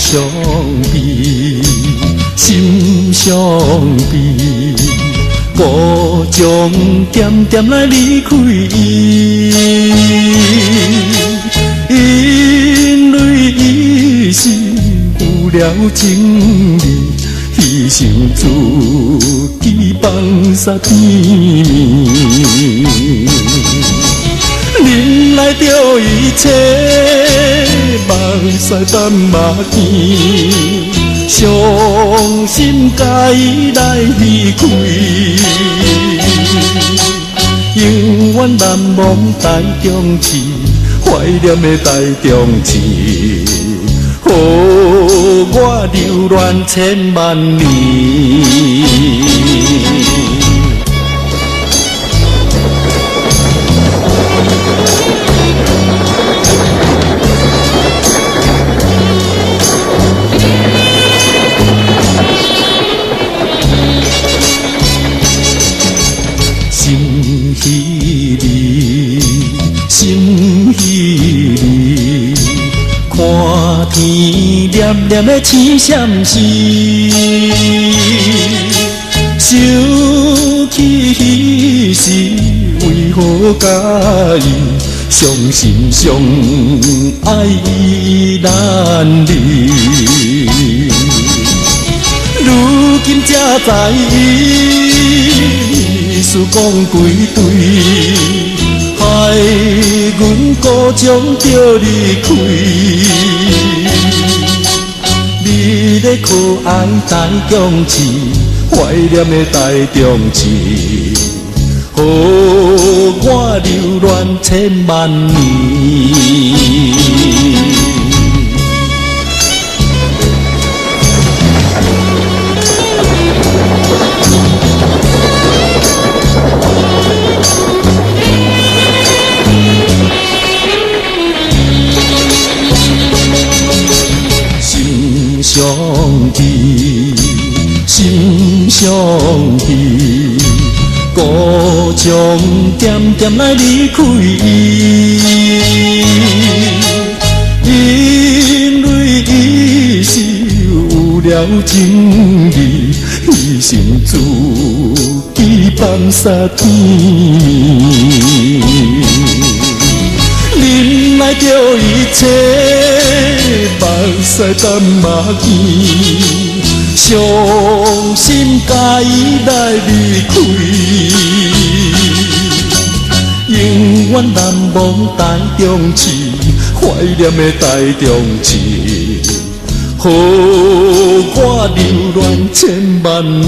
伤悲，心伤悲，故将点点来离开伊，因为伊是有了情义，牺牲自己放下天命。忍耐着一切，目屎淡目见，伤心甲伊来离开，永远难忘台中市，怀念的台中市，予我流恋千万年。心稀离，心稀离，看天念念的醒闪时，想起彼时为何甲伊相心相爱意难离，如今才知意思讲归对，害阮孤将着离开。你咧可爱台中市，怀念的台中市，予我流恋千万年。心伤悲，心伤悲，故将点点来离开伊，因为伊是有了情义，牺牲自己放下天命。忍耐着一切，目屎淡目见，伤心甲伊来离开，永远难忘台中市，怀念的台中市，予我流恋千万年。